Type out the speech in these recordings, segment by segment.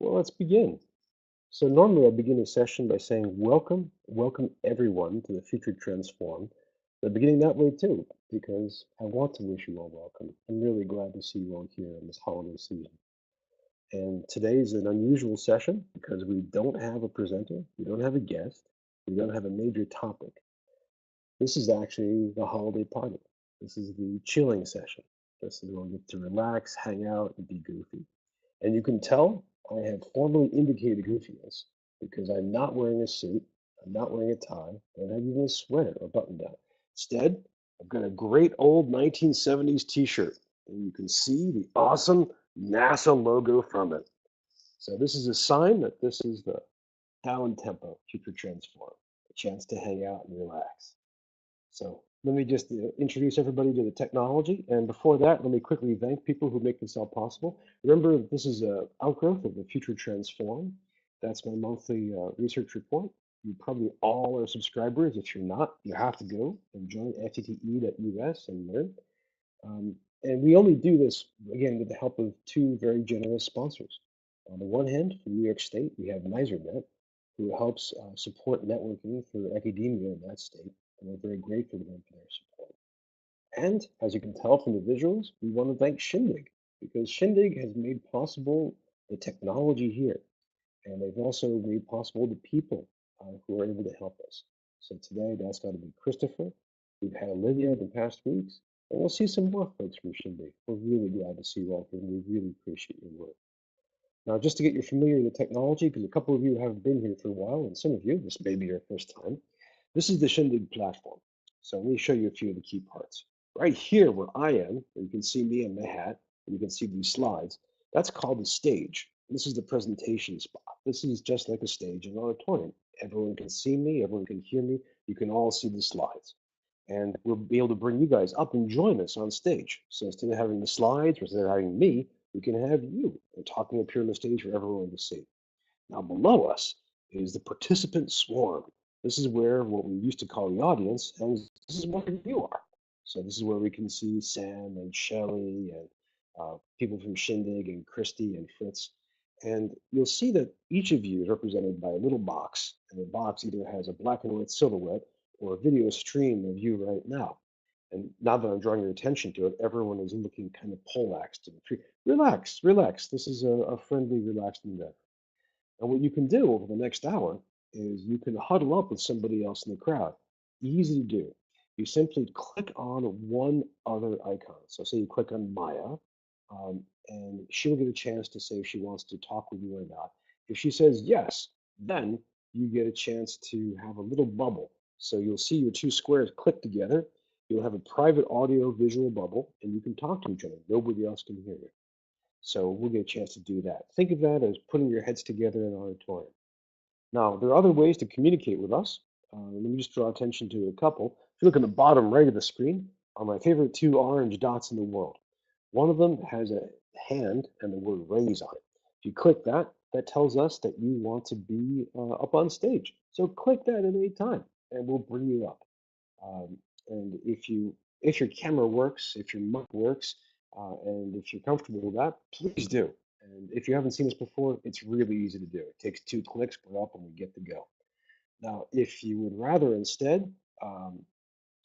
Well, let's begin. So normally I begin a session by saying welcome everyone to the Future Transform. But beginning that way too, because I want to wish you all welcome. I'm really glad to see you all here in this holiday season. And today is an unusual session because we don't have a presenter, we don't have a guest, we don't have a major topic. This is actually the holiday party. This is the chilling session. This is where we get to relax, hang out, and be goofy. And you can tell I have formally indicated goofiness because I'm not wearing a suit, I'm not wearing a tie, I don't have even a sweater or button down. Instead, I've got a great old 1970s t-shirt, and you can see the awesome NASA logo from it. So this is a sign that this is the down tempo future transform, a chance to hang out and relax. So let me just introduce everybody to the technology. And before that, let me quickly thank people who make this all possible. Remember, this is an outgrowth of the Future Transform. That's my monthly research report. You probably all are subscribers. If you're not, you have to go and join ftte.us and learn. And we only do this, again, with the help of two very generous sponsors. On the one hand, from New York State, we have NiserNet, who helps support networking for academia in that state, and we're very grateful to them for their support. And as you can tell from the visuals, we want to thank Shindig, because Shindig has made possible the technology here, and they've also made possible the people who are able to help us. So today, that's got to be Christopher. We've had Olivia the past weeks, and we'll see some more folks from Shindig. We're really glad to see you all here, and we really appreciate your work. Now, just to get you familiar with the technology, because a couple of you haven't been here for a while, and some of you, this may be your first time, this is the Shindig platform. So let me show you a few of the key parts. Right here where I am, where you can see me and my hat, and you can see these slides, that's called the stage. This is the presentation spot. This is just like a stage in an auditorium. Everyone can see me, everyone can hear me, you can all see the slides. And we'll be able to bring you guys up and join us on stage. So instead of having the slides, or instead of having me, we can have you talking up here on the stage for everyone to see. Now below us is the participant swarm. This is where what we used to call the audience, and this is where you are. So this is where we can see Sam and Shelley and people from Shindig and Christy and Fritz. And you'll see that each of you is represented by a little box, and the box either has a black and white silhouette or a video stream of you right now. And now that I'm drawing your attention to it, everyone is looking kind of poleaxed to the tree. Relax, relax. This is a friendly, relaxed endeavor. And what you can do over the next hour is you can huddle up with somebody else in the crowd. Easy to do. You simply click on one other icon. So say you click on Maya, and she'll get a chance to say if she wants to talk with you or not. If she says yes, then you get a chance to have a little bubble. So you'll see your two squares click together. You'll have a private audio visual bubble, and you can talk to each other. Nobody else can hear you. So we'll get a chance to do that. Think of that as putting your heads together in an auditorium. Now, there are other ways to communicate with us. Let me just draw attention to a couple. If you look in the bottom right of the screen, are my favorite two orange dots in the world. One of them has a hand and the word raise on it. If you click that, that tells us that you want to be up on stage. So click that at any time and we'll bring you up. And if your camera works, if your mic works, and if you're comfortable with that, please do. And if you haven't seen this before, it's really easy to do. It takes 2 clicks, we're up, and we get to go. Now, if you would rather instead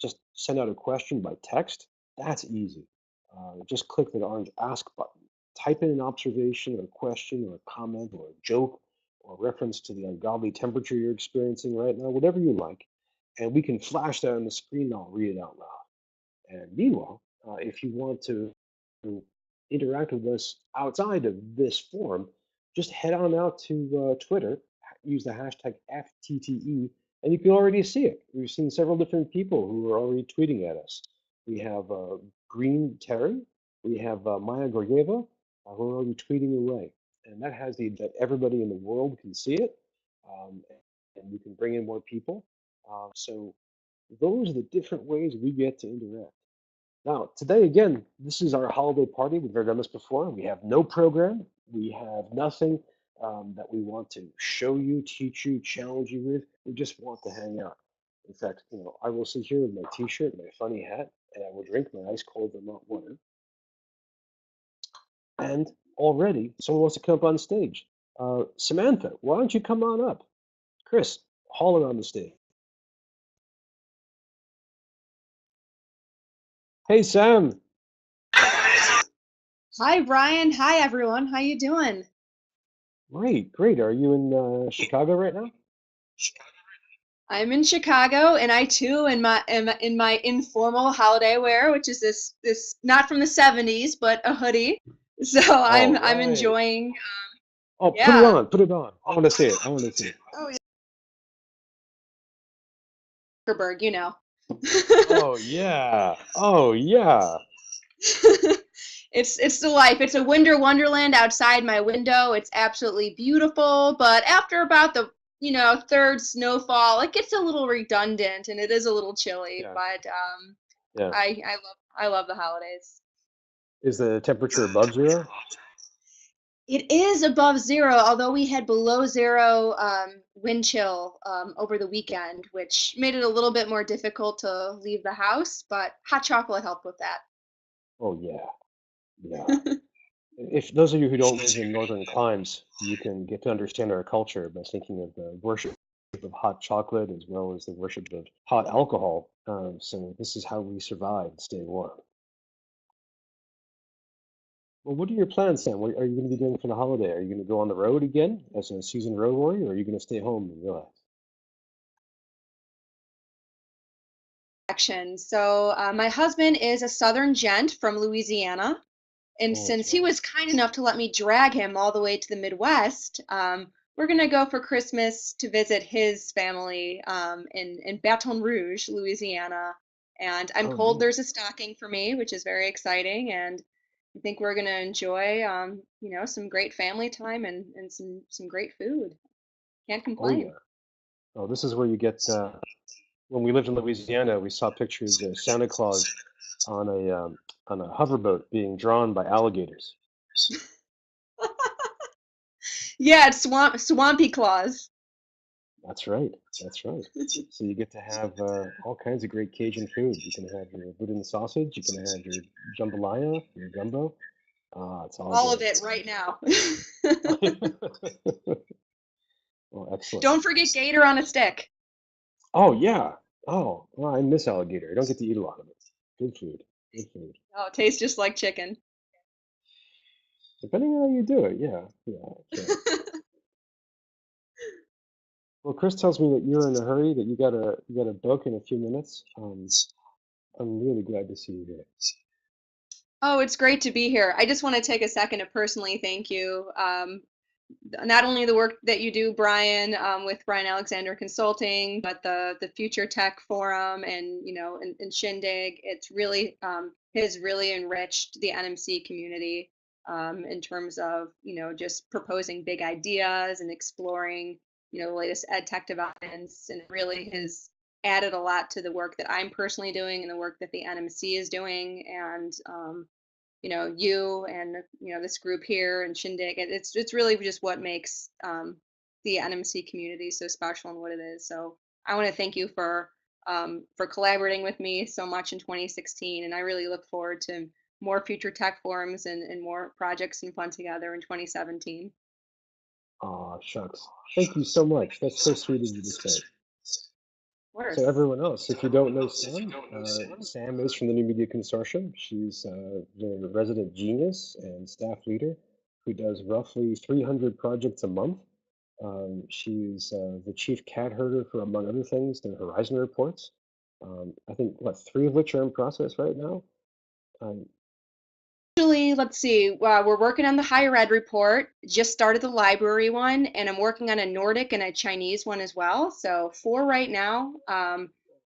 just send out a question by text, that's easy. Just click the orange Ask button. Type in an observation or a question or a comment or a joke or reference to the ungodly temperature you're experiencing right now, whatever you like, and we can flash that on the screen and I'll read it out loud. And meanwhile, if you want to interact with us outside of this forum, just head on out to Twitter, use the hashtag FTTE, and you can already see it. We've seen several different people who are already tweeting at us. We have Green Terry, we have Maya Georgieva, who are already tweeting away. And that has that everybody in the world can see it, um, and you can bring in more people. So those are the different ways we get to interact. Now, today, again, this is our holiday party. We've never done this before. We have no program. We have nothing that we want to show you, teach you, challenge you with. We just want to hang out. In fact, I will sit here with my t-shirt, my funny hat, and I will drink my ice cold Vermont water. And already, someone wants to come up on stage. Samantha, why don't you come on up? Chris, haul her on the stage. Hey, Sam. Hi, Brian. Hi, everyone. How you doing? Great, great. Are you in Chicago right now? I'm in Chicago, and I too in my informal holiday wear, which is this not from the '70s, but a hoodie. So All I'm right. enjoying. Oh, put it Yeah. on, put it on. I want to see it. I want to see it. Oh, yeah. Zuckerberg, you know. Oh yeah. Oh yeah. It's the life. It's a winter wonderland outside my window. It's absolutely beautiful, but after about the third snowfall, it gets a little redundant and it is a little chilly. Yeah. But Yeah. I love the holidays. Is the temperature above zero? It is above zero, although we had below zero wind chill over the weekend, which made it a little bit more difficult to leave the house. But hot chocolate helped with that. Oh yeah. Yeah. If those of you who don't live in northern climes, you can get to understand our culture by thinking of the worship of hot chocolate as well as the worship of hot alcohol. So this is how we survive and stay warm. Well, what are your plans, Sam? What are you going to be doing for the holiday? Are you going to go on the road again as a seasoned road warrior, or are you going to stay home and relax? Action. So my husband is a Southern gent from Louisiana, and Oh, that's since he right. was kind enough to let me drag him all the way to the Midwest, we're gonna go for Christmas to visit his family in Baton Rouge, Louisiana. And I'm Oh, told there's nice. a stocking for me, which is very exciting. And I think we're gonna enjoy, some great family time and some great food. Can't Oh, complain. yeah. Oh, this is where you get. When we lived in Louisiana, we saw pictures of Santa Claus on a hoverboat being drawn by alligators. Yeah, it's swampy claws. That's right. That's right. So you get to have all kinds of great Cajun food. You can have your boudin sausage. You can have your jambalaya, your gumbo. Ah, it's all All of good. it right now. Oh, excellent. Don't forget gator on a stick. Oh yeah. Oh, well, I miss alligator. I don't get to eat a lot of it. Good food. Good food. Oh, it tastes just like chicken. Depending on how you do it, yeah, yeah, I can. Well, Chris tells me that you're in a hurry, that you got a book in a few minutes. I'm really glad to see you here. Oh, it's great to be here. I just want to take a second to personally thank you. Not only the work that you do, Brian, with Brian Alexander Consulting, but the Future Tech Forum and and Shindig. It's really has really enriched the NMC community in terms of just proposing big ideas and exploring the latest ed tech developments, and it really has added a lot to the work that I'm personally doing and the work that the NMC is doing. And you and this group here and Shindig. It's really just what makes the NMC community so special and what it is. So I want to thank you for collaborating with me so much in 2016, and I really look forward to more future tech forums and more projects and fun together in 2017. Aw, shucks. Thank you so much. That's so sweet of you to say. Of So course. everyone else, if you don't know Sam, Sam is from the New Media Consortium. She's the resident genius and staff leader who does roughly 300 projects a month. She's the chief cat herder for, among other things, the Horizon reports. I think, what, three of which are in process right now? Um, Actually, let's see. We're working on the higher ed report. Just started the library one, and I'm working on a Nordic and a Chinese one as well. So four right now,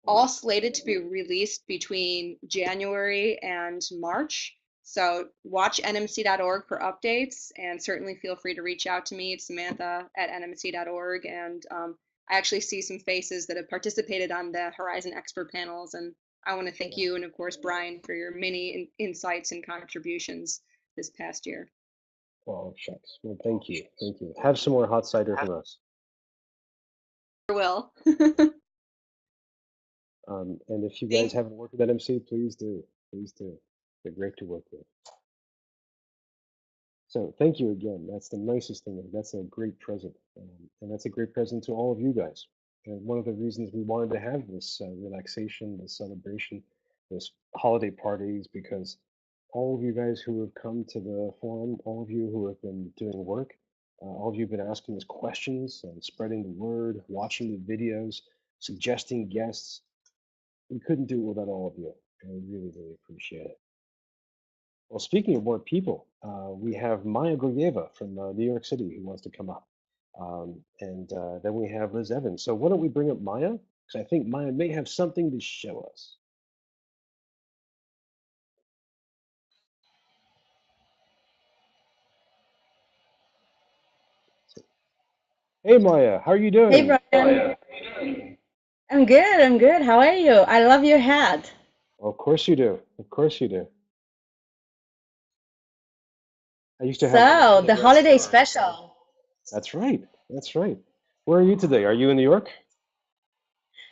all slated to be released between January and March. So watch nmc.org for updates, and certainly feel free to reach out to me. It's Samantha at nmc.org, and I actually see some faces that have participated on the Horizon expert panels, and I want to thank you and, of course, Brian, for your many insights and contributions this past year. oh, shucks. Well, thank you. Thank you. Have some more hot cider from us. Will. And if you guys Thank haven't worked with NMC, please do. Please do. They're great to work with. So thank you again. That's the nicest thing. That's a great present, and that's a great present to all of you guys. And one of the reasons we wanted to have this relaxation, this celebration, this holiday party is because all of you guys who have come to the forum, all of you who have been doing work, all of you have been asking us questions and spreading the word, watching the videos, suggesting guests. We couldn't do it without all of you. And we really, really appreciate it. Well, speaking of more people, we have Maya Gorgieva from New York City who wants to come up. And then we have Liz Evans. So why don't we bring up Maya? Because I think Maya may have something to show us. So, hey, Maya, how are you Hey doing? Brian, I'm good. I'm good. How are you? I love your hat. Well, of course you do. Of course you do. I used to have one of So, those the all the holiday time. special. That's right. That's right. Where are you today? Are you in New York?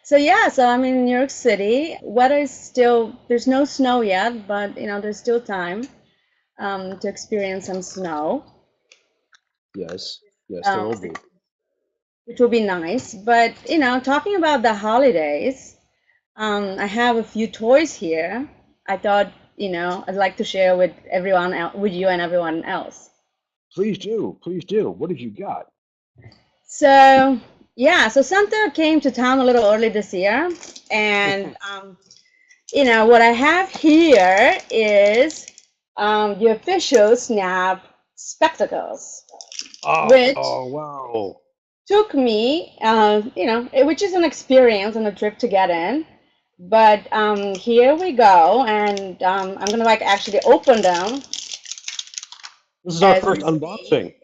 So yeah, so I'm in New York City. Weather is still, there's no snow yet, but there's still time to experience some snow, Yes. Yes, there um, will be. which will be nice. But talking about the holidays, I have a few toys here. I thought I'd like to share with everyone, with you and everyone else. Please do. Please do. What have you got? So yeah, so Santa came to town a little early this year, and what I have here is the official Snap spectacles, which Oh, wow. took me, which is an experience and a trip to get in. But here we go, and I'm gonna like actually open them This is our as we first speak. unboxing.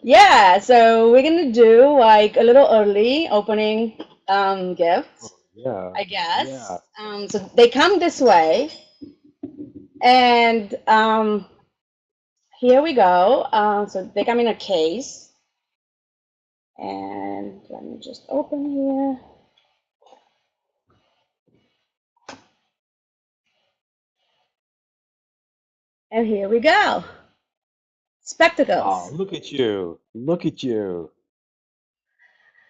Yeah, so we're gonna do like a little early opening gifts, Oh, yeah. I Yeah. guess. So they come this way, and here we go. So they come in a case, and let me just open here. And here we go. Oh, Spectacles. look at you. Look at you.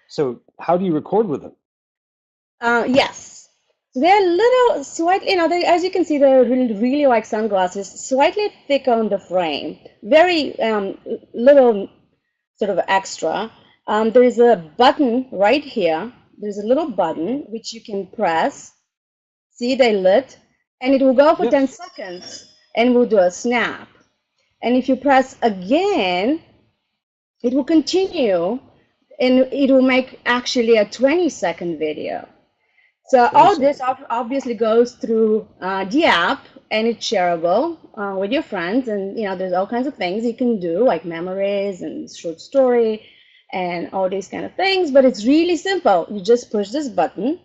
So, how do you record with them? Yes. So they're little, slightly, as you can see, they're really, really like sunglasses, slightly thick on the frame, very little sort of extra. There's a button right here. There's a little button which you can press. See, they lit, and it will go for 10 Yes. seconds and will do a snap. And if you press again, it will continue and it will make actually a 20-second video. So 20 all this seconds. obviously goes through the app, and it's shareable with your friends. And there's all kinds of things you can do, like memories and short story, and all these kind of things. But it's really simple. You just push this button.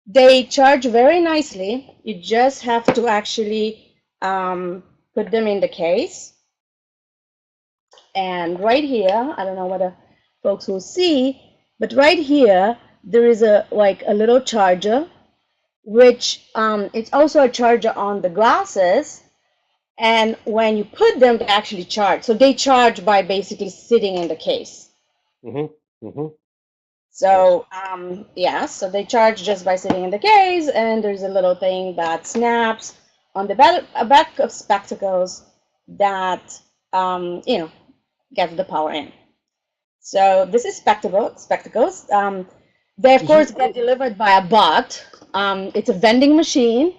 They charge very nicely. You just have to actually put them in the case. And right here, I don't know whether folks will see, but right here there is a little charger, which it's also a charger on the glasses. And when you put them, they actually charge. So they charge by basically sitting in the case. Mm-hmm. Mm-hmm. Yes. So yeah, so they charge just by sitting in the case, and there's a little thing that snaps on the back of spectacles that gets the power in. So this is spectacles. They of Did you? course get delivered by a bot. It's a vending machine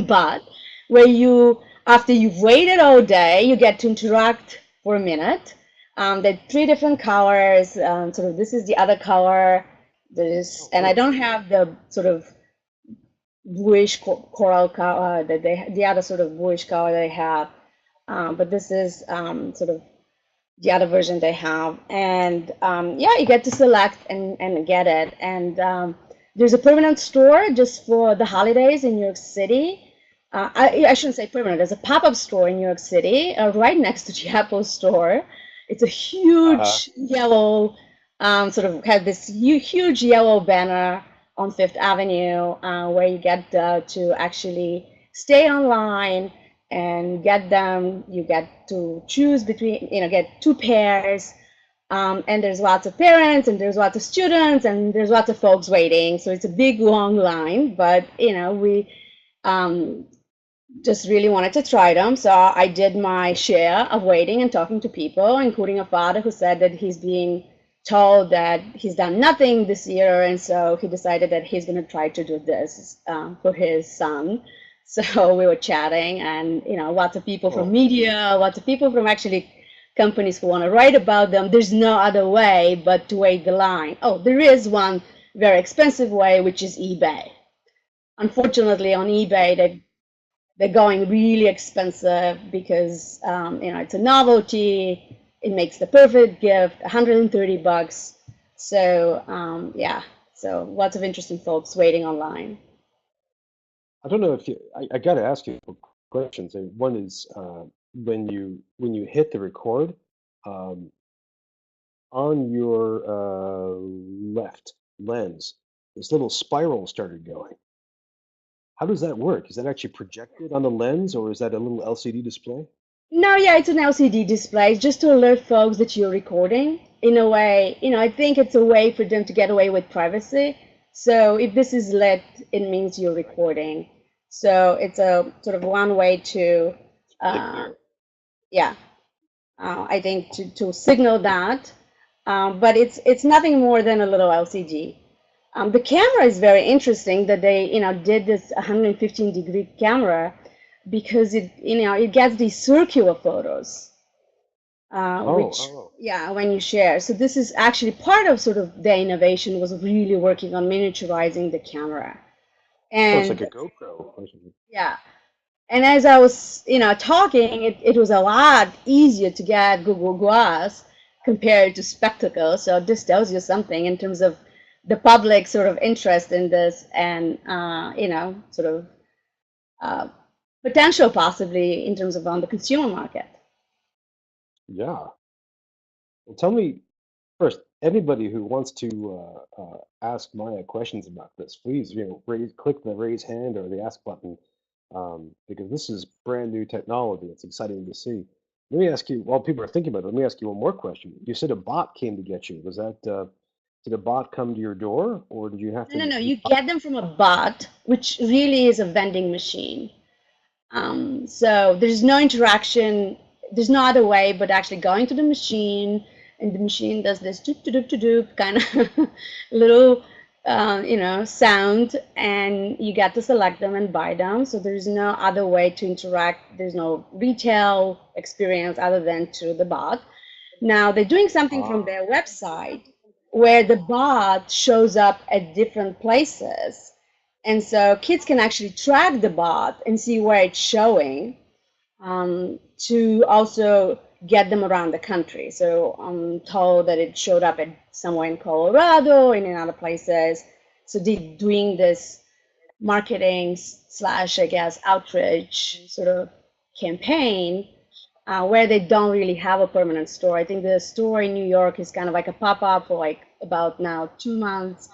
bot where after you've waited all day, you get to interact for a minute. There are three different colors. Sort of this is the other color. Oh, And I cool. don't have the sort of bluish coral color that the other sort of bluish color they have. But this is sort of the other version they have. And yeah, you get to select and get it. And there's a permanent store just for the holidays in New York City. I shouldn't say permanent. There's a pop-up store in New York City right next to the Apple store. It's a Uh-huh. huge yellow, sort of have this huge yellow banner on Fifth Avenue where you get to actually stay online and get them. You get to choose between, get 2 pairs. And there's lots of parents, and there's lots of students, and there's lots of folks waiting. So it's a big, long line, but we just really wanted to try them. So I did my share of waiting and talking to people, including a father who said that he's being told that he's done nothing this year, and so he decided that he's going to try to do this for his son. So we were chatting, and lots of people from media, lots of people from actually companies who want to write about them. There's no other way but to wait the line. Oh, there is one very expensive way, which is eBay. Unfortunately, on eBay, they're going really expensive because it's a novelty. It makes the perfect gift, $130. So yeah, so lots of interesting folks waiting online. I don't know if I got to ask you questions. One is when you hit the record, on your left lens, this little spiral started going. How does that work? Is that actually projected on the lens, or is that a little LCD display? No, yeah, it's an LCD display just to alert folks that you're recording. In a way, I think it's a way for them to get away with privacy. So if this is lit, it means you're recording. So it's a sort of one way to, yeah, I think to signal that. But it's nothing more than a little LCD. The camera is very interesting that they did this 115-degree camera, because it gets these circular photos, yeah, when you share. So this is actually part of sort of the innovation, was really working on miniaturizing the camera. And so it's like a GoPro. Yeah. And as I was talking, it was a lot easier to get Google Glass compared to spectacles. So this tells you something in terms of the public sort of interest in this, and sort of potential possibly in terms of on the consumer market. Yeah. Well, tell me first, anybody who wants to ask Maya questions about this, please, click the raise hand or the ask button, because this is brand new technology. It's exciting to see. Let me ask you, while people are thinking about it, let me ask you one more question. You said a bot came to get you. Was that, did a bot come to your door, or did you have to? No, you get them from a bot, which really is a vending machine. So there's no interaction, there's no other way but actually going to the machine, and the machine does this doop doop doop doop kind of little sound, and you get to select them and buy them. So there's no other way to interact. There's no retail experience other than through the bot. Now they're doing something from their website where the bot shows up at different places. And so kids can actually track the bot and see where it's showing, to also get them around the country. So I'm told that it showed up at somewhere in Colorado and in other places. So they're doing this marketing / I guess outreach sort of campaign, where they don't really have a permanent store. I think the store in New York is kind of like a pop-up for like about now 2 months.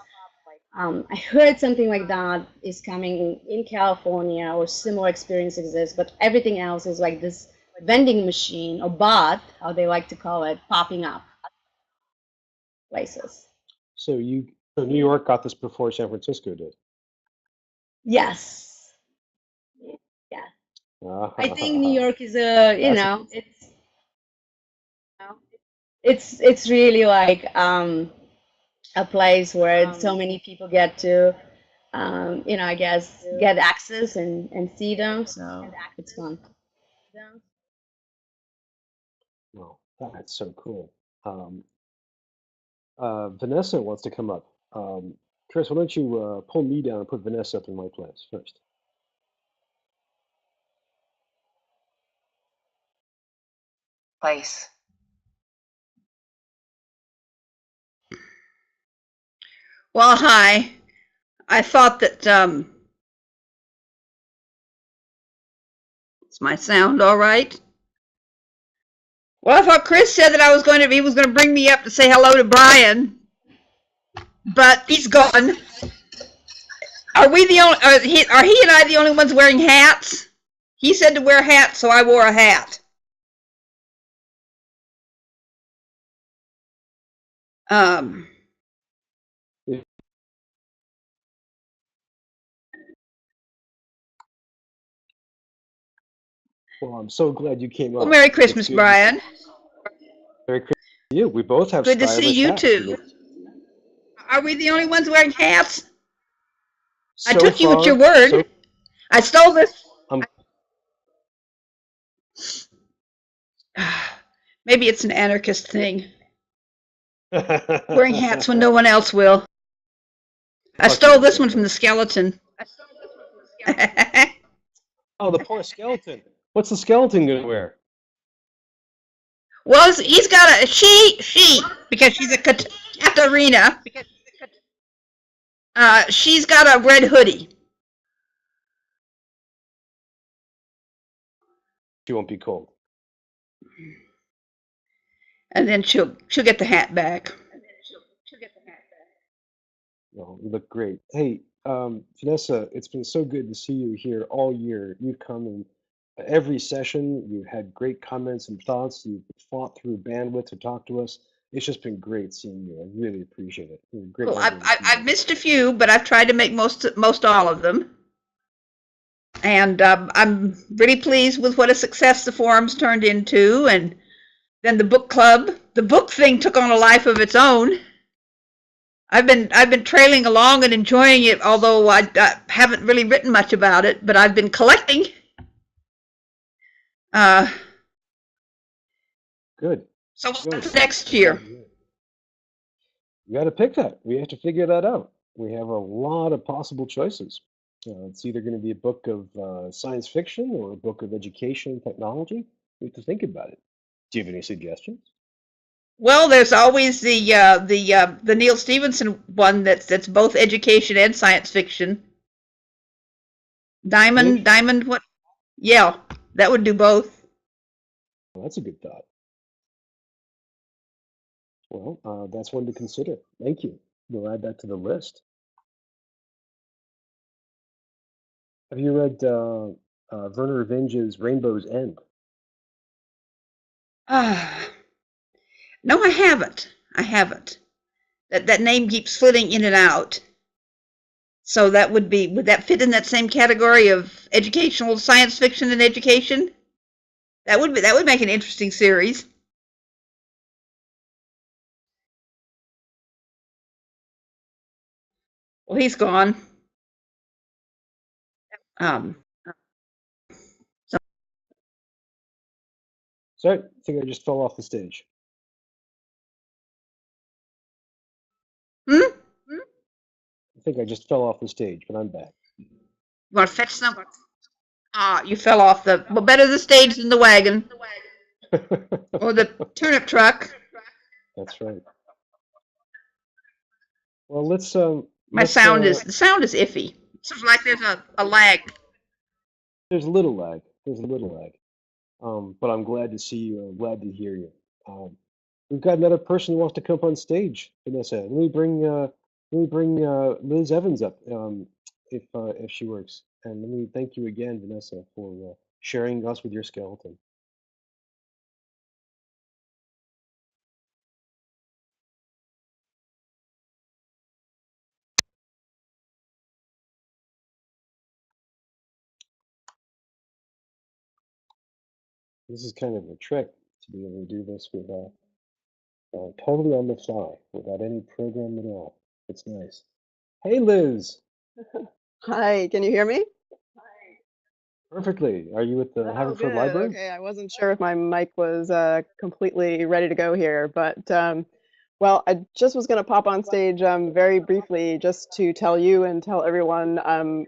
I heard something like that is coming in California, or similar experience exists, but everything else is like this vending machine or bot, how they like to call it, popping up places. So New York got this before San Francisco did? Yes. Yeah. I think New York is it's really like a place where so many people get to, I guess, get access and see them. So it's fun. Well, that's so cool. Vanessa wants to come up. Chris, why don't you pull me down and put Vanessa up in my place first? Place. Well, hi. I thought that is my sound all right? Well, I thought Chris said that he was going to bring me up to say hello to Brian, but he's gone. Are we the only? Are he and I the only ones wearing hats? He said to wear a hat, so I wore a hat. Well, I'm so glad you came Well, up. Merry It's Christmas, good. Brian. Merry Christmas to you. We both have Good to see stylish you hats. too. Are we the only ones wearing hats? I So took you at your far, word. I stole this. Maybe it's an anarchist thing. Wearing hats when no one else will. I stole this one from the skeleton. Oh, the poor skeleton. What's the skeleton going to wear? Well, he's got she, because she's a Katarina. She's got a red hoodie. She won't be cold. And then she'll get the hat back. No, you look great. Hey, Vanessa, it's been so good to see you here all year. You've come in every session. You've had great comments and thoughts. You've fought through bandwidth to talk to us. It's just been great seeing you. I really appreciate it. You're a great Well, member of the I've missed a few, but I've tried to make most all of them. And I'm really pleased with what a success the forums turned into. And then the book club, the book thing took on a life of its own. I've been trailing along and enjoying it, although I haven't really written much about it, but I've been collecting. Good. So what's Good. next year? You got to pick that. We have to figure that out. We have a lot of possible choices. It's either going to be a book of science fiction or a book of education and technology. We have to think about it. Do you have any suggestions? Well, there's always the Neil Stevenson one that's both education and science fiction. Diamond, what? Yeah, that would do both. Well, that's a good thought. Well, that's one to consider. Thank you. We'll add that to the list. Have you read Werner Vinge's Rainbow's End? No, I haven't. That name keeps flitting in and out. So that would that fit in that same category of educational science fiction and education? That would make an interesting series. Well, he's gone. Sorry, I think I just fell off the stage. I think I just fell off the stage, but I'm back. You want to fetch some? You fell off the. Well, better the stage than the wagon. Or the turnip truck. That's right. Well, let's. The sound is iffy. It's like there's a lag. There's a little lag. But I'm glad to see you. I'm glad to hear you. We've got another person who wants to come up on stage, Vanessa. Let me bring Liz Evans up, if she works. And let me thank you again, Vanessa, for sharing us with your skeleton. This is kind of a trick to be able to do this with totally on the fly, without any program at all. It's nice. Hey, Liz. Hi, can you hear me? Perfectly. Are you at the Haverford good. Library? Okay, I wasn't sure if my mic was completely ready to go here, but well, I just was going to pop on stage very briefly just to tell you and tell everyone,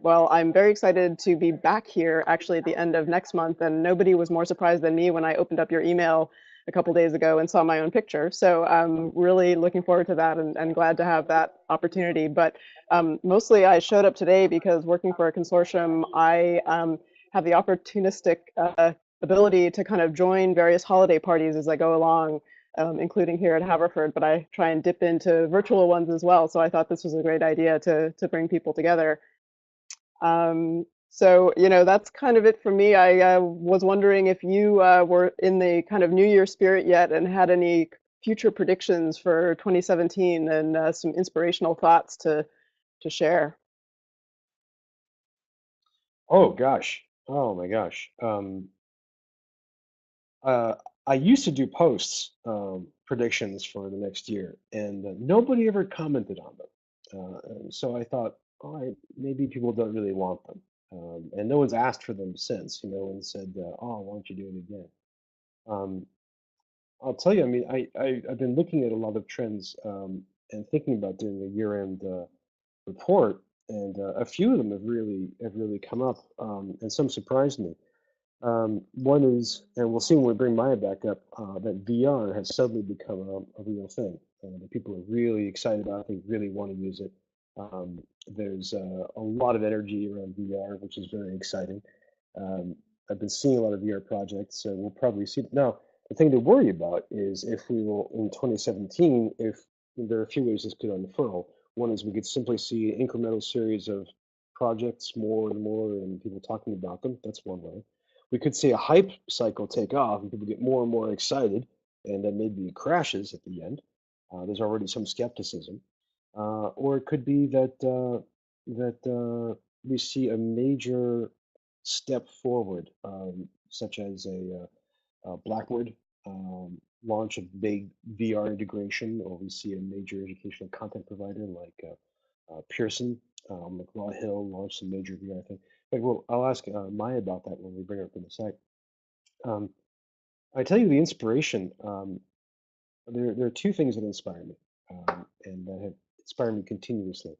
well, I'm very excited to be back here actually at the end of next month, and nobody was more surprised than me when I opened up your email a couple days ago and saw my own picture. So I'm really looking forward to that and glad to have that opportunity. But mostly I showed up today because working for a consortium, I have the opportunistic ability to kind of join various holiday parties as I go along, including here at Haverford, but I try and dip into virtual ones as well. So I thought this was a great idea to bring people together. So, that's kind of it for me. I was wondering if you were in the kind of New Year spirit yet and had any future predictions for 2017 and some inspirational thoughts to share. Oh gosh. Oh my gosh. Uh, I used to do posts, predictions for the next year, and nobody ever commented on them. And so I thought, all right, maybe people don't really want them. And no one's asked for them since. No one said, oh, why don't you do it again? Um, I'll tell you, I mean, I've been looking at a lot of trends, and thinking about doing a year-end report, and a few of them have really come up, and some surprised me. One is, and we'll see when we bring Maya back up, that VR has suddenly become a real thing. That people are really excited about. They really want to use it. There's a lot of energy around VR, which is very exciting. Um, I've been seeing a lot of VR projects, so we'll probably see. Now, the thing to worry about is if we will, in 2017, if there are a few ways this could unfurl. One is we could simply see an incremental series of projects, more and more, and people talking about them. That's one way. We could see a hype cycle take off and people get more and more excited, and then maybe it crashes at the end. There's already some skepticism. Or it could be that we see a major step forward, such as a Blackboard launch of big VR integration, or we see a major educational content provider like Pearson, McGraw-Hill launch some major VR thing. But well, I'll ask Maya about that when we bring her up in a sec. Um, I tell you the inspiration. There are two things that inspire me, and that have inspired me continuously.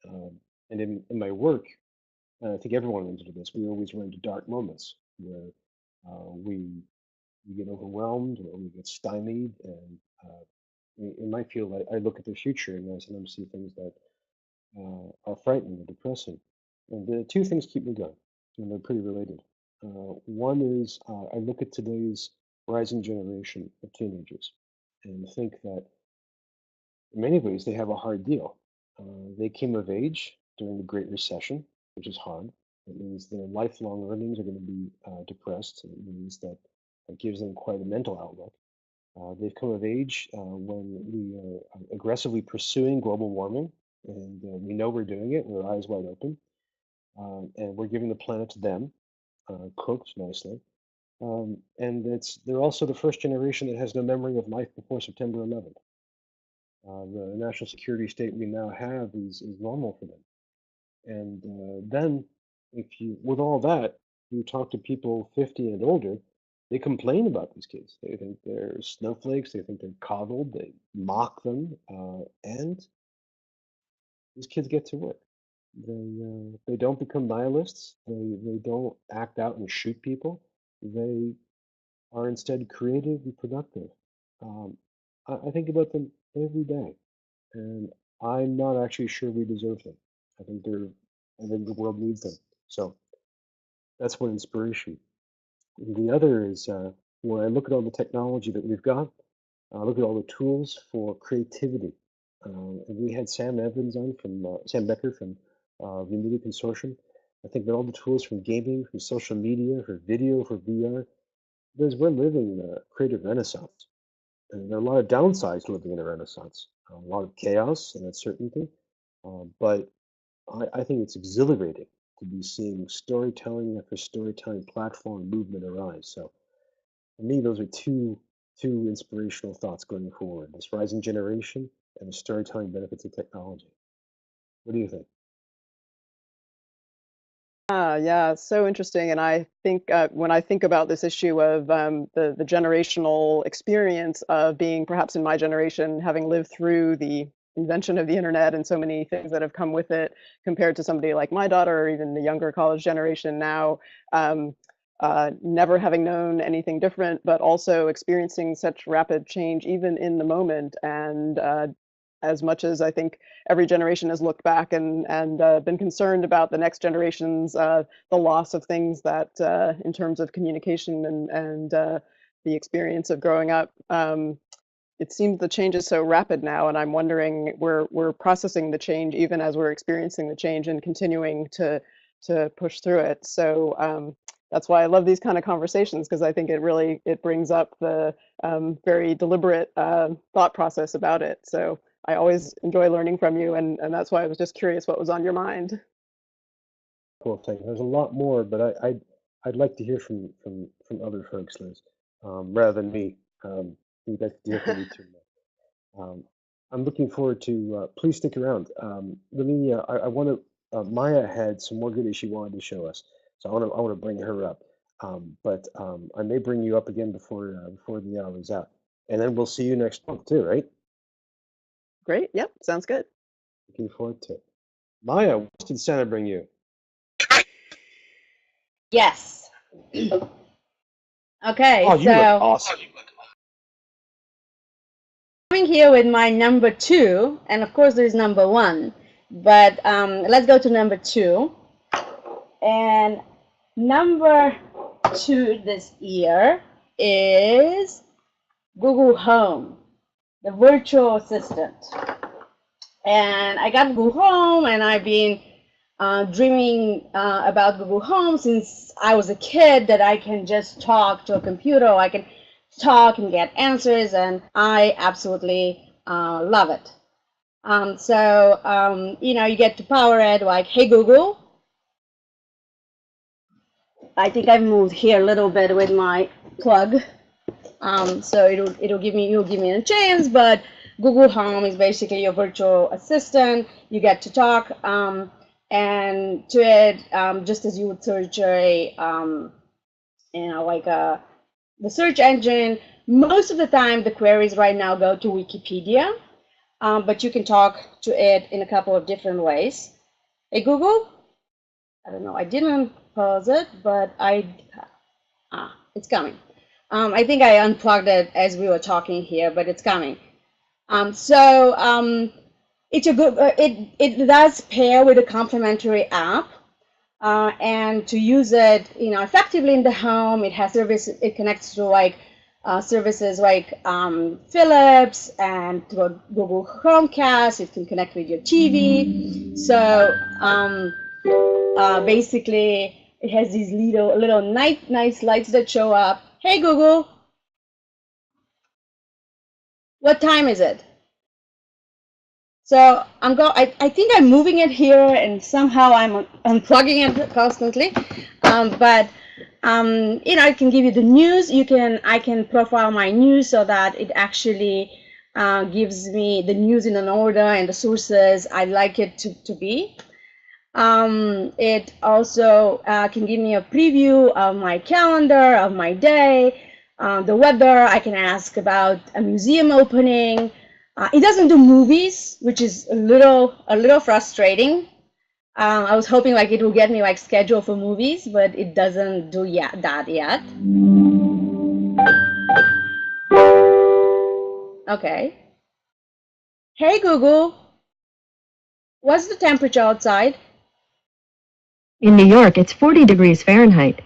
And in my work, and I think everyone runs into this, we always run into dark moments where we get overwhelmed or we get stymied. And in my field, I look at the future and I sometimes see things that are frightening or depressing. And the two things keep me going, and they're pretty related. One is I look at today's rising generation of teenagers and think that in many ways they have a hard deal. They came of age during the Great Recession, which is hard. It means their lifelong earnings are going to be depressed. And it means that it gives them quite a mental outlook. They've come of age when we are aggressively pursuing global warming, and we know we're doing it. We're eyes wide open, and we're giving the planet to them, cooked nicely. And they're also the first generation that has no memory of life before September 11th. The national security state we now have is normal for them. And then, if you, with all that, you talk to people 50 and older, they complain about these kids. They think they're snowflakes. They think they're coddled. They mock them, and these kids get to work. They don't become nihilists. They don't act out and shoot people. They are instead creative and productive. Um, I think about them every day, and I'm not actually sure we deserve them. I think they're. I think the world needs them. So that's one inspiration. The other is when I look at all the technology that we've got, look at all the tools for creativity. And we had Sam Evans on from Sam Becker from the Unity Consortium. I think that all the tools from gaming, from social media, for video, for VR, because we're living in a creative renaissance. And there are a lot of downsides to living in a renaissance, a lot of chaos and uncertainty. But I think it's exhilarating to be seeing storytelling after storytelling platform movement arise. So for me, those are two inspirational thoughts going forward: this rising generation and the storytelling benefits of technology. What do you think? Yeah, so interesting. And I think when I think about this issue of the generational experience of being perhaps in my generation, having lived through the invention of the internet and so many things that have come with it, compared to somebody like my daughter or even the younger college generation now, never having known anything different, but also experiencing such rapid change even in the moment. And as much as I think every generation has looked back and been concerned about the next generation's the loss of things that in terms of communication and the experience of growing up. It seems the change is so rapid now, and I'm wondering we're processing the change even as we're experiencing the change and continuing to push through it. So that's why I love these kind of conversations, because I think it brings up the very deliberate thought process about it. So I always enjoy learning from you, and that's why I was just curious what was on your mind. Cool thing. There's a lot more, but I'd like to hear from other folks, Liz, rather than me. You'd like to hear from me too. I'm looking forward to. Please stick around. Let me. I want to. Maya had some more goodies she wanted to show us, so I want to bring her up. But I may bring you up again before the hour is out, and then we'll see you next month too, right? Great. Yep. Sounds good. Looking forward to it. Maya, what did Santa bring you? Yes. Okay, Oh, you so look awesome. coming here with my number 2, and of course there's number 1, but let's go to number 2. And number 2 this year is Google Home, the virtual assistant. And I got Google Home, and I've been dreaming about Google Home since I was a kid, that I can just talk to a computer, I can talk and get answers, and I absolutely love it. You know, you get to power it like, hey Google. I think I've moved here a little bit with my plug, so you'll give me a chance, but Google Home is basically your virtual assistant. You get to talk and to it just as you would search a you know, like the search engine. Most of the time the queries right now go to Wikipedia, but you can talk to it in a couple of different ways. Hey Google, I don't know, I didn't pause it, but it's coming. I think I unplugged it as we were talking here, but it's coming. It's a good, it does pair with a complementary app, and to use it, you know, effectively in the home, it has service, it connects to like services like Philips and to Google Chromecast. It can connect with your TV. So basically, it has these little nice lights that show up. Hey Google, what time is it? So I think I'm moving it here, and somehow I'm unplugging it constantly. You know, it can give you the news. I can profile my news so that it actually gives me the news in an order and the sources I'd like it to be. It also can give me a preview of my calendar, of my day, the weather. I can ask about a museum opening. It doesn't do movies, which is a little frustrating. I was hoping like it will get me like schedule for movies, but it doesn't do that yet. Okay. Hey Google, what's the temperature outside? In New York, it's 40 degrees Fahrenheit.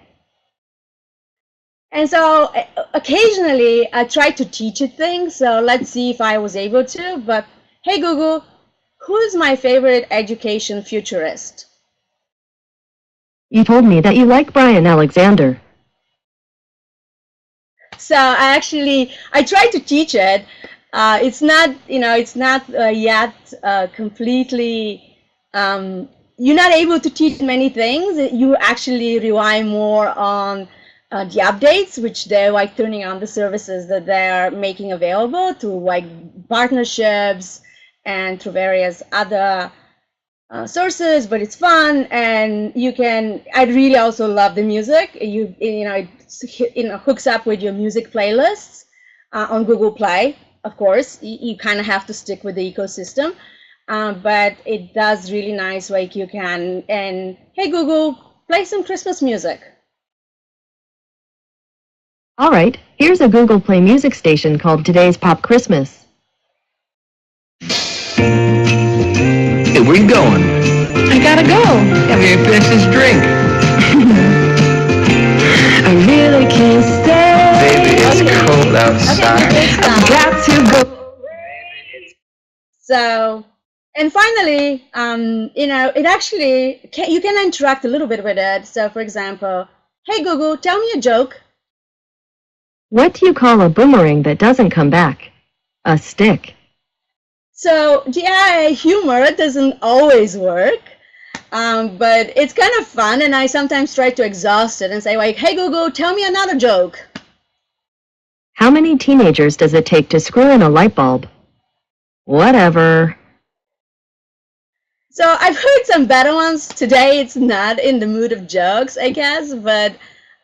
And so occasionally I try to teach it things, so let's see if I was able to. But hey Google, who's my favorite education futurist? You told me that you like Brian Alexander. So I tried to teach it. It's not, you know, it's not yet completely. You're not able to teach many things. You actually rely more on the updates, which they're like turning on the services that they're making available through like partnerships and through various other sources. But it's fun, and you can. I really also love the music. You know, it hooks up with your music playlists on Google Play. Of course, you kind of have to stick with the ecosystem. But it does really nice, like you can, and hey Google, play some Christmas music. All right, here's a Google Play music station called Today's Pop Christmas. Hey, where you going? I gotta go. Have you finished this drink? I really can't stay. Baby, it's cold outside. I've got to go. So And finally, it actually you can interact a little bit with it. So, for example, hey Google, tell me a joke. What do you call a boomerang that doesn't come back? A stick. So, yeah, humor doesn't always work, but it's kind of fun, and I sometimes try to exhaust it and say, like, hey Google, tell me another joke. How many teenagers does it take to screw in a light bulb? Whatever. So I've heard some better ones. Today it's not in the mood of jokes, I guess, but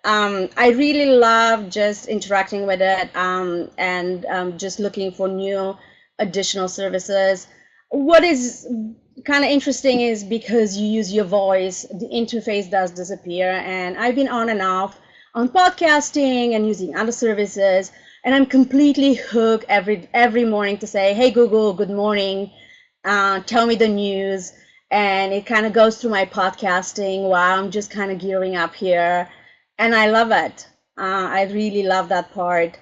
I really love just interacting with it and just looking for new additional services. What is kind of interesting is because you use your voice, the interface does disappear. And I've been on and off on podcasting and using other services, and I'm completely hooked every morning to say, hey Google, good morning, tell me the news. And it kind of goes through my podcasting while I'm just kind of gearing up here. And I love it. I really love that part.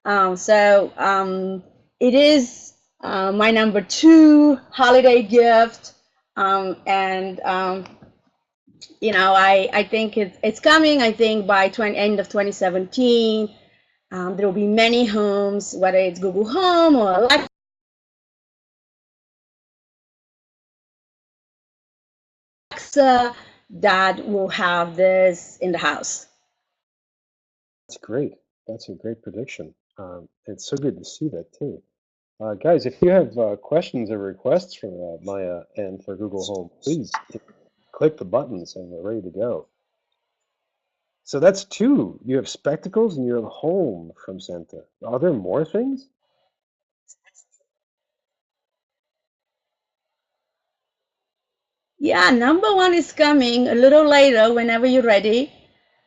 It is my number 2 holiday gift. I think it's coming. I think by end of 2017, there will be many homes, whether it's Google Home or Alexa, that will have this in the house. That's great. That's a great prediction. It's so good to see that too. Guys, if you have questions or requests for Maya and for Google Home, please click the buttons and we're ready to go. So that's 2. You have spectacles and you have home from Santa. Are there more things? Yeah, number 1 is coming a little later whenever you're ready.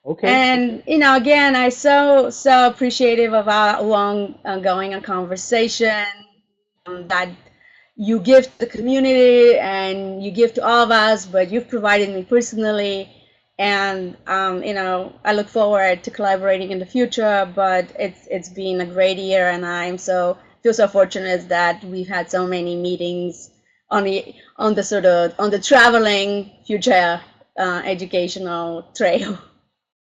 Okay. And again, I so appreciative of our ongoing conversation that you give to the community and you give to all of us, but you've provided me personally. And I look forward to collaborating in the future. But it's been a great year, and feel so fortunate that we've had so many meetings on the traveling future educational trail.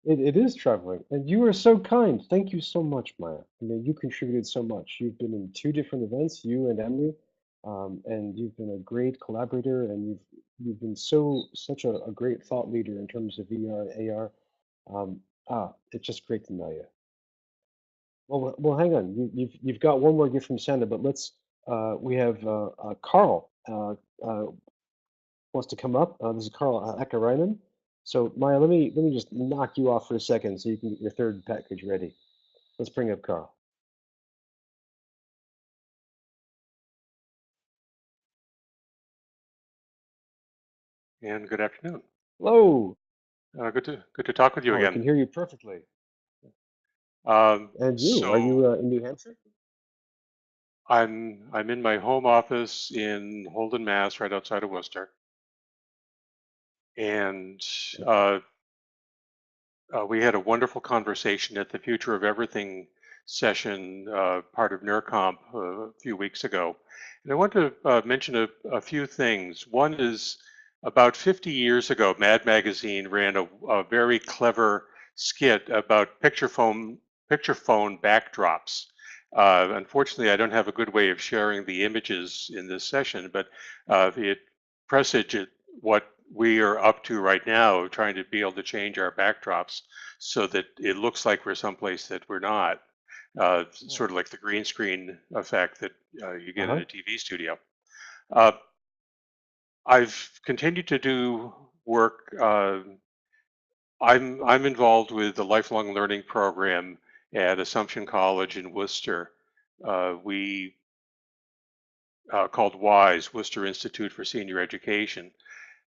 It is traveling, and you are so kind. Thank you so much, Maya. I mean, you contributed so much. You've been in 2 different events, you and Emily, and you've been a great collaborator, and you've been such a great thought leader in terms of VR and AR. It's just great to know you. Well, hang on. You've got one more gift from Santa, but we have Carl wants to come up. This is Carl Akarainen. So Maya, let me just knock you off for a second so you can get your 3rd package ready. Let's bring up Carl. And good afternoon. Hello. Good to talk with you I again. can hear you perfectly. Um, And you, are so you in New Hampshire? I'm in my home office in Holden, Mass, right outside of Worcester, and we had a wonderful conversation at the Future of Everything session, part of NERComp, a few weeks ago. And I want to mention a few things. One is about 50 years ago, Mad Magazine ran a very clever skit about picture phone backdrops. Unfortunately, I don't have a good way of sharing the images in this session, but it presaged what we are up to right now, trying to be able to change our backdrops so that it looks like we're someplace that we're not. Sort of like the green screen effect that you get in a TV studio. I've continued to do work. I'm involved with the lifelong learning program at Assumption College in Worcester. We called WISE, Worcester Institute for Senior Education.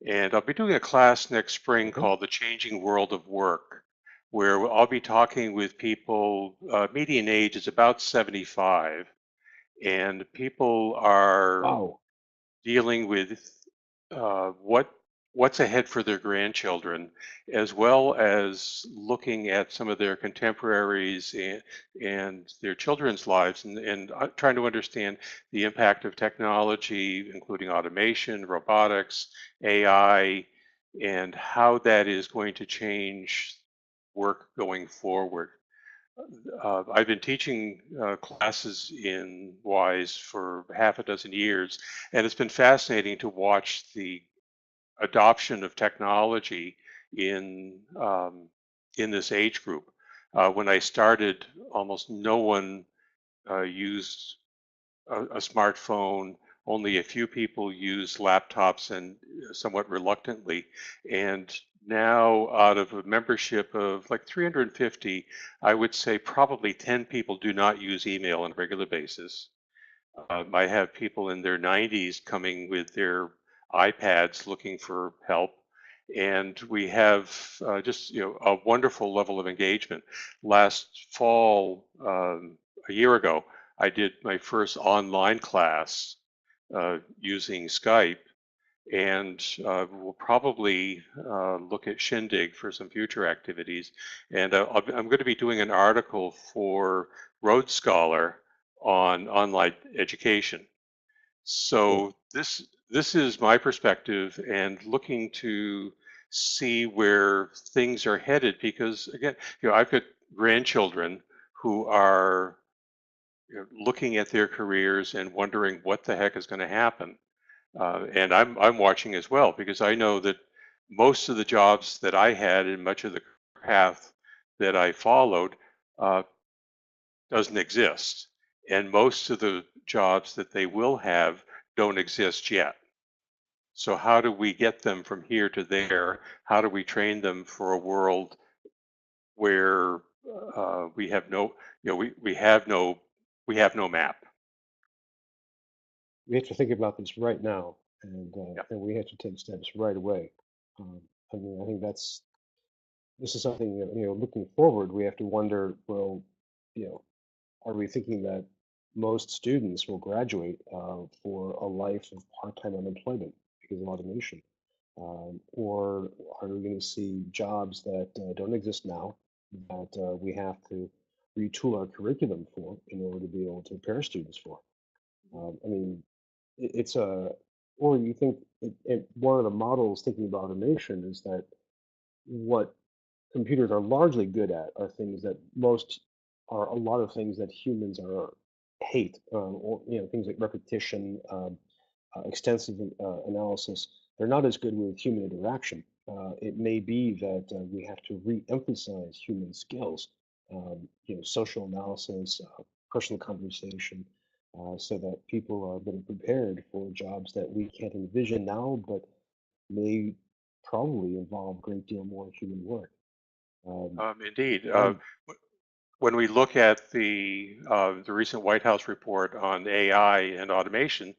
And I'll be doing a class next spring called The Changing World of Work, where I'll be talking with people, median age is about 75, and people are dealing with what what's ahead for their grandchildren, as well as looking at some of their contemporaries and their children's lives, and trying to understand the impact of technology, including automation, robotics, AI, and how that is going to change work going forward. I've been teaching classes in WISE for half a dozen years, and it's been fascinating to watch the adoption of technology in this age group. When I started, almost no one used a smartphone. Only a few people use laptops, and somewhat reluctantly. And now, out of a membership of like 350, I would say probably 10 people do not use email on a regular basis. I have people in their 90s coming with their iPads looking for help, and we have just a wonderful level of engagement. Last fall, a year ago, I did my first online class using Skype, and we'll probably look at Shindig for some future activities. And I'm going to be doing an article for Rhodes Scholar on online education. So this is my perspective, and looking to see where things are headed, because again, I've got grandchildren who are looking at their careers and wondering what the heck is going to happen. And I'm watching as well, because I know that most of the jobs that I had and much of the path that I followed uh, doesn't exist. And most of the jobs that they will have don't exist yet. So how do we get them from here to there? How do we train them for a world where we have no, we have no map? We have to think about this right now, Yeah. and we have to take steps right away. Um, I mean, I think this is something that, looking forward, we have to wonder, well, you know, are we thinking that most students will graduate for a life of part-time unemployment because of automation? Or are we going to see jobs that don't exist now that we have to retool our curriculum for in order to be able to prepare students for? I mean, it's a, or you think one of the models thinking about automation is that what computers are largely good at are things that most are a lot of things that humans are hate, or things like repetition, extensive analysis. They're not as good with human interaction. It may be that we have to re-emphasize human skills, social analysis, personal conversation, so that people are better prepared for jobs that we can't envision now, but may probably involve a great deal more human work. Indeed. I'm When we look at the recent White House report on AI and automation,